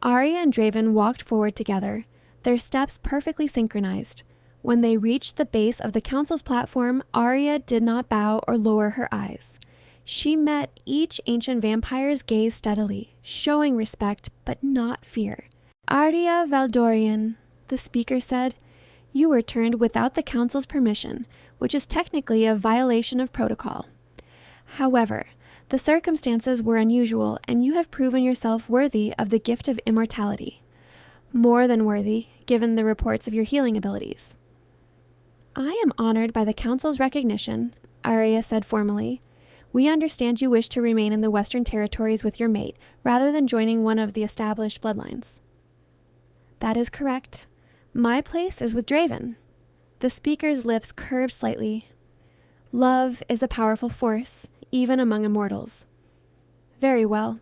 Aria and Draven walked forward together, their steps perfectly synchronized. When they reached the base of the council's platform, Aria did not bow or lower her eyes. She met each ancient vampire's gaze steadily, showing respect but not fear. Aria Valdorian, the speaker said, you were turned without the council's permission, which is technically a violation of protocol. However, the circumstances were unusual, and you have proven yourself worthy of the gift of immortality. More than worthy, given the reports of your healing abilities. I am honored by the council's recognition, Aria said formally. We understand you wish to remain in the Western Territories with your mate, rather than joining one of the established bloodlines. That is correct. My place is with Draven. The speaker's lips curved slightly. Love is a powerful force, even among immortals. Very well.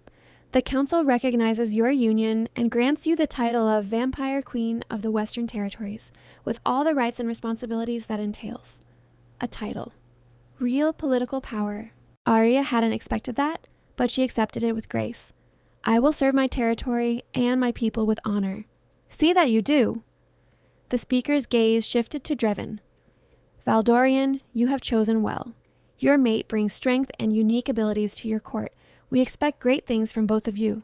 The council recognizes your union and grants you the title of Vampire Queen of the Western Territories, with all the rights and responsibilities that entails. A title. Real political power. Aria hadn't expected that, but she accepted it with grace. I will serve my territory and my people with honor. See that you do. The speaker's gaze shifted to Draven. Valdorian, you have chosen well. Your mate brings strength and unique abilities to your court. We expect great things from both of you.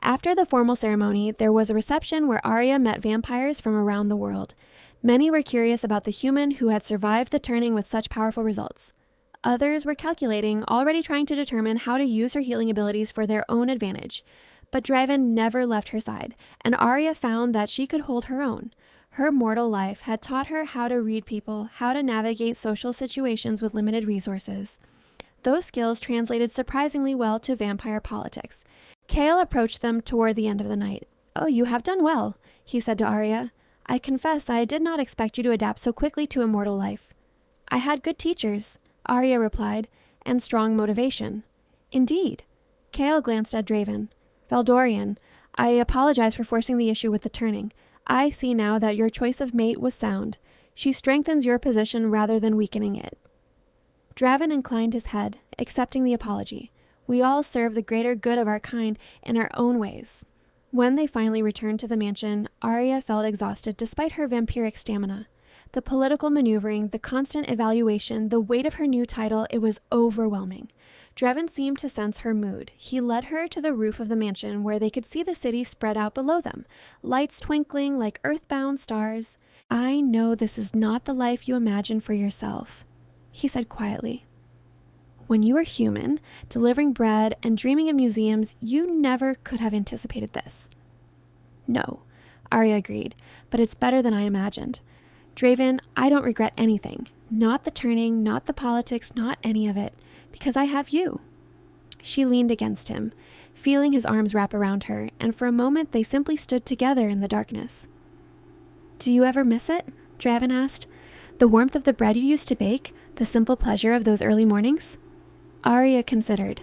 After the formal ceremony, there was a reception where Aria met vampires from around the world. Many were curious about the human who had survived the turning with such powerful results. Others were calculating, already trying to determine how to use her healing abilities for their own advantage. But Draven never left her side, and Aria found that she could hold her own. Her mortal life had taught her how to read people, how to navigate social situations with limited resources. Those skills translated surprisingly well to vampire politics. Kale approached them toward the end of the night. Oh, you have done well, he said to Aria. I confess I did not expect you to adapt so quickly to immortal life. I had good teachers, Aria replied, and strong motivation. Indeed. Kale glanced at Draven. Valdorian, I apologize for forcing the issue with the turning. I see now that your choice of mate was sound. She strengthens your position rather than weakening it. Draven inclined his head, accepting the apology. We all serve the greater good of our kind in our own ways. When they finally returned to the mansion, Aria felt exhausted despite her vampiric stamina. The political maneuvering, the constant evaluation, the weight of her new title, it was overwhelming. Draven seemed to sense her mood. He led her to the roof of the mansion where they could see the city spread out below them, lights twinkling like earthbound stars. I know this is not the life you imagine for yourself, he said quietly. When you were human, delivering bread and dreaming of museums, you never could have anticipated this. No, Aria agreed, but it's better than I imagined. Draven, I don't regret anything. Not the turning, not the politics, not any of it. Because I have you. She leaned against him, feeling his arms wrap around her, and for a moment they simply stood together in the darkness. Do you ever miss it? Draven asked. The warmth of the bread you used to bake, the simple pleasure of those early mornings? Aria considered.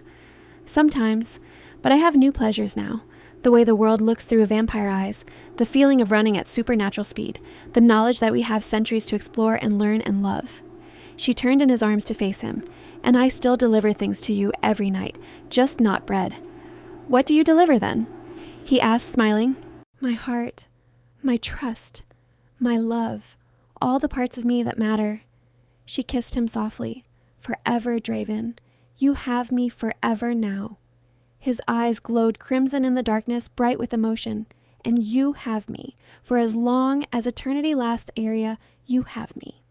Sometimes, but I have new pleasures now. The way the world looks through vampire eyes, the feeling of running at supernatural speed, the knowledge that we have centuries to explore and learn and love. She turned in his arms to face him. And I still deliver things to you every night, just not bread. What do you deliver then? He asked, smiling. My heart, my trust, my love, all the parts of me that matter. She kissed him softly. Forever, Draven. You have me forever now. His eyes glowed crimson in the darkness, bright with emotion. And you have me. For as long as eternity lasts, Aria, you have me.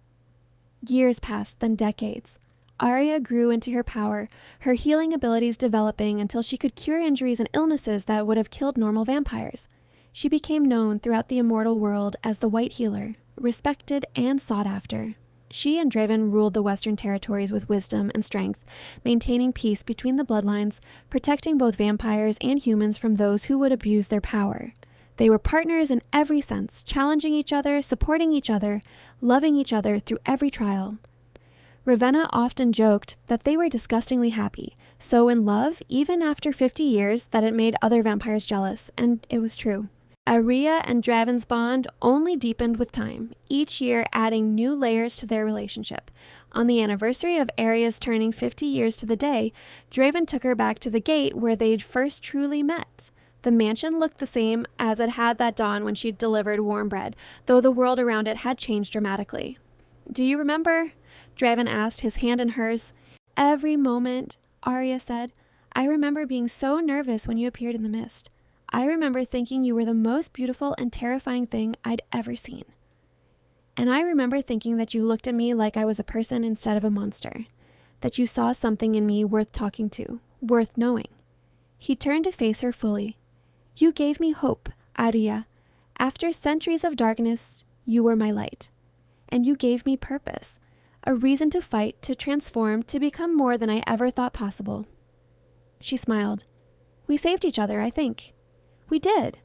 Years passed, then decades. Aria grew into her power, her healing abilities developing until she could cure injuries and illnesses that would have killed normal vampires. She became known throughout the immortal world as the White Healer, respected and sought after. She and Draven ruled the Western territories with wisdom and strength, maintaining peace between the bloodlines, protecting both vampires and humans from those who would abuse their power. They were partners in every sense, challenging each other, supporting each other, loving each other through every trial. Ravenna often joked that they were disgustingly happy, so in love, even after 50 years, that it made other vampires jealous, and it was true. Aria and Draven's bond only deepened with time, each year adding new layers to their relationship. On the anniversary of Aria's turning 50 years to the day, Draven took her back to the gate where they'd first truly met. The mansion looked the same as it had that dawn when she'd delivered warm bread, though the world around it had changed dramatically. "Do you remember?" Draven asked, his hand in hers. "Every moment," Aria said. "I remember being so nervous when you appeared in the mist. I remember thinking you were the most beautiful and terrifying thing I'd ever seen. And I remember thinking that you looked at me like I was a person instead of a monster, that you saw something in me worth talking to, worth knowing." He turned to face her fully. "You gave me hope, Aria. After centuries of darkness, you were my light. And you gave me purpose, a reason to fight, to transform, to become more than I ever thought possible." She smiled. "We saved each other, I think. We did."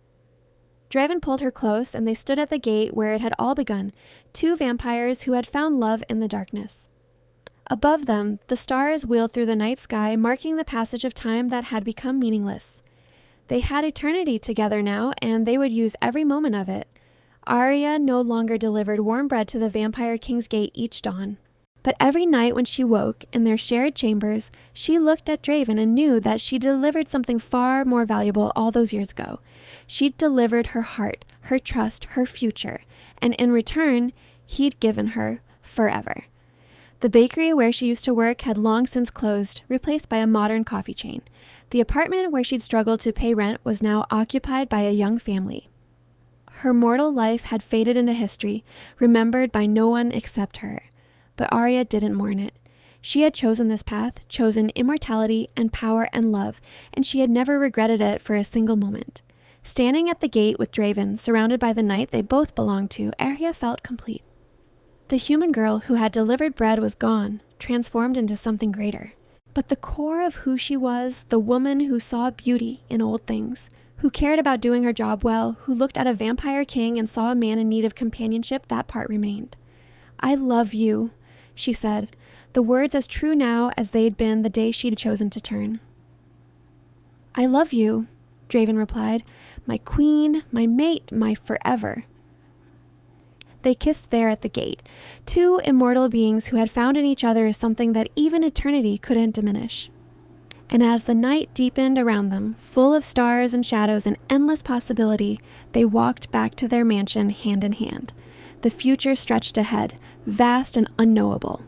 Draven pulled her close, and they stood at the gate where it had all begun, two vampires who had found love in the darkness. Above them, the stars wheeled through the night sky, marking the passage of time that had become meaningless. They had eternity together now, and they would use every moment of it. Aria no longer delivered warm bread to the Vampire King's gate each dawn. But every night when she woke, in their shared chambers, she looked at Draven and knew that she delivered something far more valuable all those years ago. She'd delivered her heart, her trust, her future, and in return, he'd given her forever. The bakery where she used to work had long since closed, replaced by a modern coffee chain. The apartment where she'd struggled to pay rent was now occupied by a young family. Her mortal life had faded into history, remembered by no one except her. But Aria didn't mourn it. She had chosen this path, chosen immortality and power and love, and she had never regretted it for a single moment. Standing at the gate with Draven, surrounded by the knight they both belonged to, Aria felt complete. The human girl who had delivered bread was gone, transformed into something greater. But the core of who she was, the woman who saw beauty in old things, who cared about doing her job well, who looked at a vampire king and saw a man in need of companionship, that part remained. "I love you," she said, the words as true now as they'd been the day she'd chosen to turn. "I love you," Draven replied, "my queen, my mate, my forever." They kissed there at the gate, two immortal beings who had found in each other something that even eternity couldn't diminish. And as the night deepened around them, full of stars and shadows and endless possibility, they walked back to their mansion hand in hand. The future stretched ahead, vast and unknowable.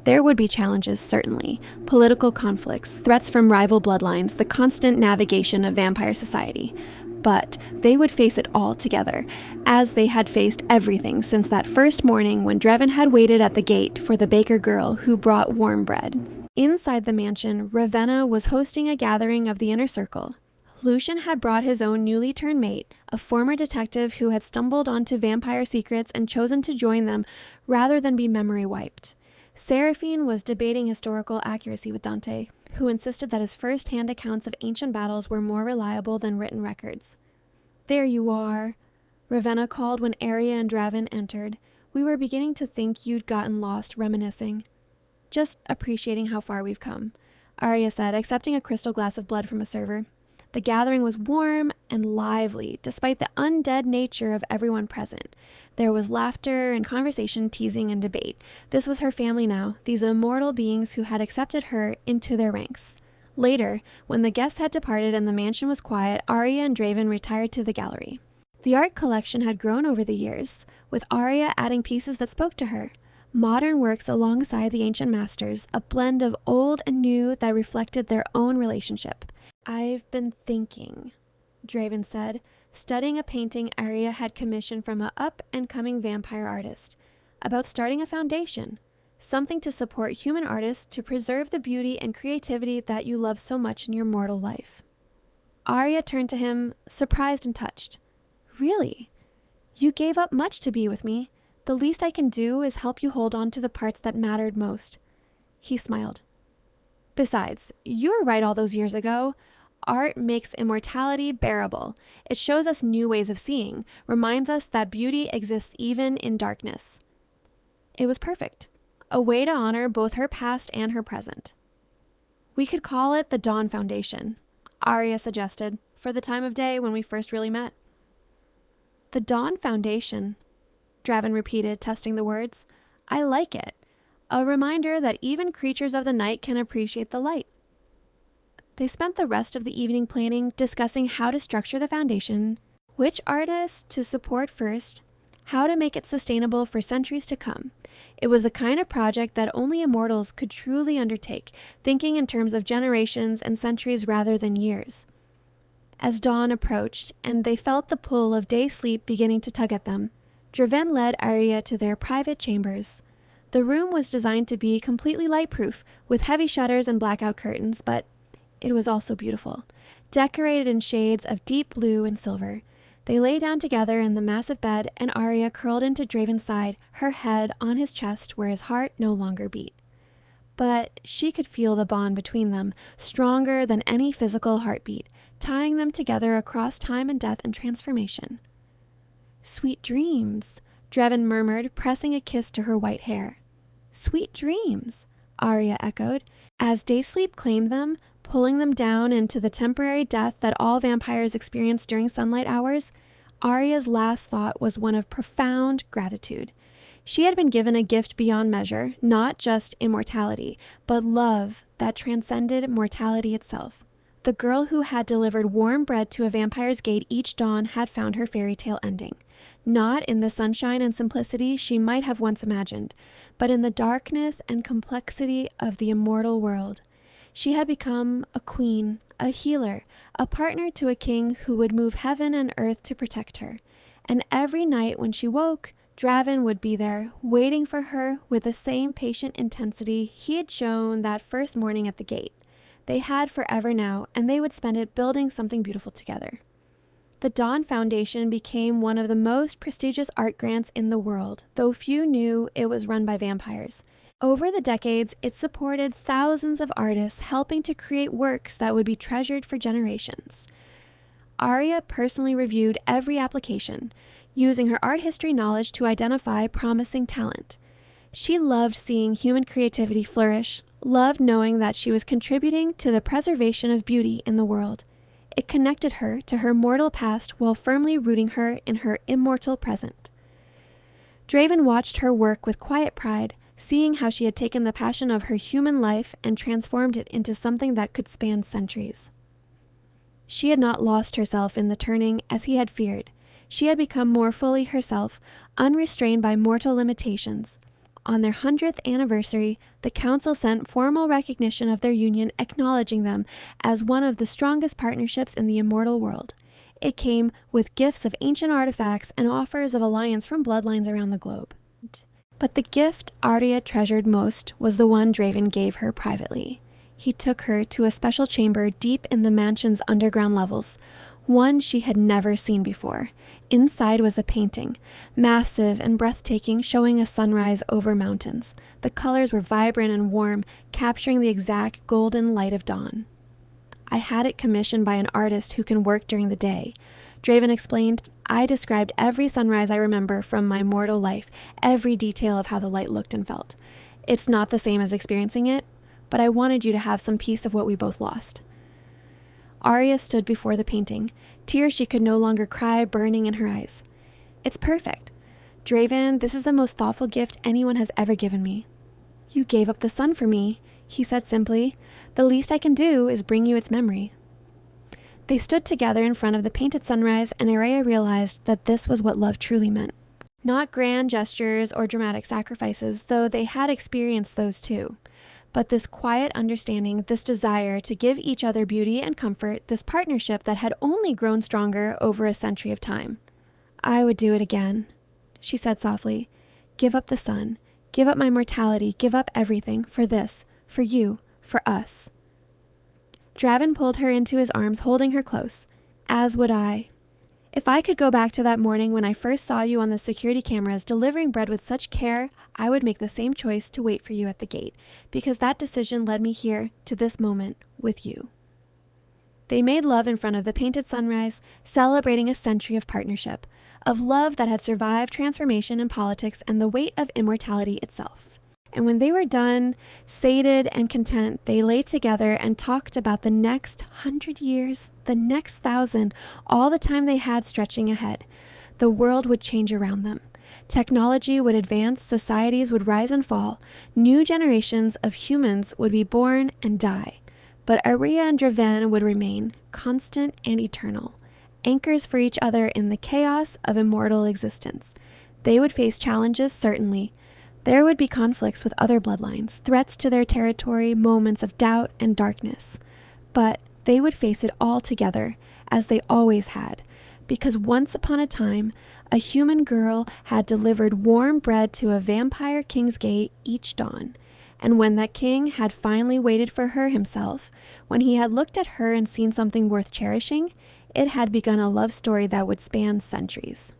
There would be challenges, certainly. Political conflicts, threats from rival bloodlines, the constant navigation of vampire society. But they would face it all together, as they had faced everything since that first morning when Draven had waited at the gate for the baker girl who brought warm bread. Inside the mansion, Ravenna was hosting a gathering of the inner circle. Lucian had brought his own newly turned mate, a former detective who had stumbled onto vampire secrets and chosen to join them rather than be memory wiped. Seraphine was debating historical accuracy with Dante, who insisted that his first-hand accounts of ancient battles were more reliable than written records. "There you are," Ravenna called when Aria and Draven entered. "We were beginning to think you'd gotten lost reminiscing." "Just appreciating how far we've come," Aria said, accepting a crystal glass of blood from a server. The gathering was warm and lively, despite the undead nature of everyone present. There was laughter and conversation, teasing and debate. This was her family now, these immortal beings who had accepted her into their ranks. Later, when the guests had departed and the mansion was quiet, Aria and Draven retired to the gallery. The art collection had grown over the years, with Aria adding pieces that spoke to her. Modern works alongside the ancient masters, a blend of old and new that reflected their own relationship. "I've been thinking," Draven said, studying a painting Aria had commissioned from a up-and-coming vampire artist, "about starting a foundation, something to support human artists to preserve the beauty and creativity that you love so much in your mortal life." Aria turned to him, surprised and touched. Really? You gave up much to be with me. The least I can do is help you hold on to the parts that mattered most. He smiled. Besides, you were right all those years ago. Art makes immortality bearable. It shows us new ways of seeing, reminds us that beauty exists even in darkness. It was perfect. A way to honor both her past and her present. We could call it the Dawn Foundation, Aria suggested, for the time of day when we first really met. The Dawn Foundation, Draven repeated, testing the words. I like it. A reminder that even creatures of the night can appreciate the light. They spent the rest of the evening planning, discussing how to structure the foundation, which artists to support first, how to make it sustainable for centuries to come. It was the kind of project that only immortals could truly undertake, thinking in terms of generations and centuries rather than years. As dawn approached, and they felt the pull of day sleep beginning to tug at them, Draven led Aria to their private chambers. The room was designed to be completely light-proof, with heavy shutters and blackout curtains, but it was also beautiful, decorated in shades of deep blue and silver. They lay down together in the massive bed, and Aria curled into Draven's side, her head on his chest where his heart no longer beat. But she could feel the bond between them, stronger than any physical heartbeat, tying them together across time and death and transformation. Sweet dreams, Draven murmured, pressing a kiss to her white hair. Sweet dreams, Aria echoed, as day sleep claimed them, pulling them down into the temporary death that all vampires experience during sunlight hours. Aria's last thought was one of profound gratitude. She had been given a gift beyond measure, not just immortality, but love that transcended mortality itself. The girl who had delivered warm bread to a vampire's gate each dawn had found her fairy tale ending. Not in the sunshine and simplicity she might have once imagined, but in the darkness and complexity of the immortal world. She had become a queen, a healer, a partner to a king who would move heaven and earth to protect her. And every night when she woke, Draven would be there, waiting for her with the same patient intensity he had shown that first morning at the gate. They had forever now, and they would spend it building something beautiful together. The Dawn Foundation became one of the most prestigious art grants in the world, though few knew it was run by vampires. Over the decades, it supported thousands of artists, helping to create works that would be treasured for generations. Aria personally reviewed every application, using her art history knowledge to identify promising talent. She loved seeing human creativity flourish, loved knowing that she was contributing to the preservation of beauty in the world. It connected her to her mortal past while firmly rooting her in her immortal present. Draven watched her work with quiet pride, seeing how she had taken the passion of her human life and transformed it into something that could span centuries. She had not lost herself in the turning as he had feared. She had become more fully herself, unrestrained by mortal limitations. On their 100th anniversary, the council sent formal recognition of their union, acknowledging them as one of the strongest partnerships in the immortal world. It came with gifts of ancient artifacts and offers of alliance from bloodlines around the globe. But the gift Aria treasured most was the one Draven gave her privately. He took her to a special chamber deep in the mansion's underground levels, one she had never seen before. Inside was a painting, massive and breathtaking, showing a sunrise over mountains. The colors were vibrant and warm, capturing the exact golden light of dawn. I had it commissioned by an artist who can work during the day. Draven explained, I described every sunrise I remember from my mortal life, every detail of how the light looked and felt. It's not the same as experiencing it, but I wanted you to have some piece of what we both lost. Aria stood before the painting, tears she could no longer cry burning in her eyes. It's perfect. Draven, this is the most thoughtful gift anyone has ever given me. You gave up the sun for me, he said simply. The least I can do is bring you its memory. They stood together in front of the painted sunrise, and Aria realized that this was what love truly meant. Not grand gestures or dramatic sacrifices, though they had experienced those too. But this quiet understanding, this desire to give each other beauty and comfort, this partnership that had only grown stronger over a century of time. I would do it again, she said softly. Give up the sun, give up my mortality, give up everything for this, for you, for us. Draven pulled her into his arms, holding her close. As would I. If I could go back to that morning when I first saw you on the security cameras delivering bread with such care, I would make the same choice to wait for you at the gate, because that decision led me here to this moment with you." They made love in front of the painted sunrise, celebrating a century of partnership, of love that had survived transformation and politics and the weight of immortality itself. And when they were done, sated and content, they lay together and talked about the next 100 years, the next 1,000, all the time they had stretching ahead. The world would change around them. Technology would advance, societies would rise and fall, new generations of humans would be born and die. But Aria and Draven would remain, constant and eternal, anchors for each other in the chaos of immortal existence. They would face challenges, certainly. There would be conflicts with other bloodlines, threats to their territory, moments of doubt and darkness. But they would face it all together, as they always had, because once upon a time, a human girl had delivered warm bread to a vampire king's gate each dawn. And when that king had finally waited for her himself, when he had looked at her and seen something worth cherishing, it had begun a love story that would span centuries.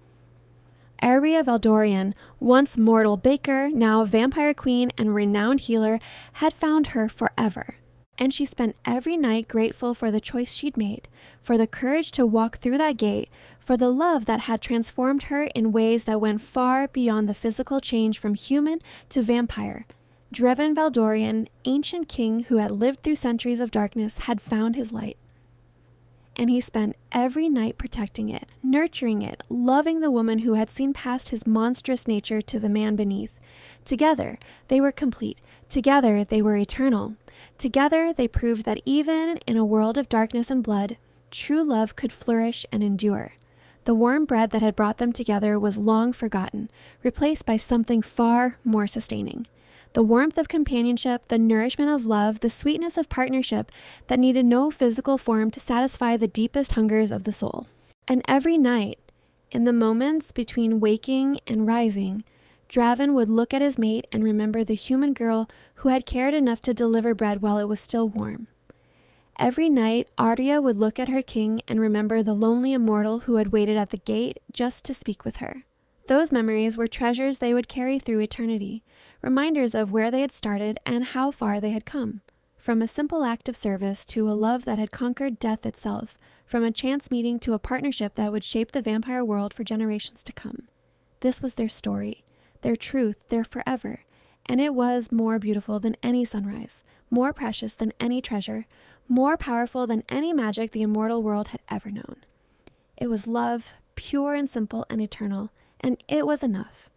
Aria Valdorian, once mortal baker, now vampire queen and renowned healer, had found her forever. And she spent every night grateful for the choice she'd made, for the courage to walk through that gate, for the love that had transformed her in ways that went far beyond the physical change from human to vampire. Draven Valdorian, ancient king who had lived through centuries of darkness, had found his light. And he spent every night protecting it, nurturing it, loving the woman who had seen past his monstrous nature to the man beneath. Together, they were complete. Together, they were eternal. Together, they proved that even in a world of darkness and blood, true love could flourish and endure. The warm bread that had brought them together was long forgotten, replaced by something far more sustaining. The warmth of companionship, the nourishment of love, the sweetness of partnership that needed no physical form to satisfy the deepest hungers of the soul. And every night, in the moments between waking and rising, Draven would look at his mate and remember the human girl who had cared enough to deliver bread while it was still warm. Every night, Aria would look at her king and remember the lonely immortal who had waited at the gate just to speak with her. Those memories were treasures they would carry through eternity, reminders of where they had started and how far they had come. From a simple act of service to a love that had conquered death itself, from a chance meeting to a partnership that would shape the vampire world for generations to come. This was their story, their truth, their forever, and it was more beautiful than any sunrise, more precious than any treasure, more powerful than any magic the immortal world had ever known. It was love, pure and simple and eternal, and it was enough.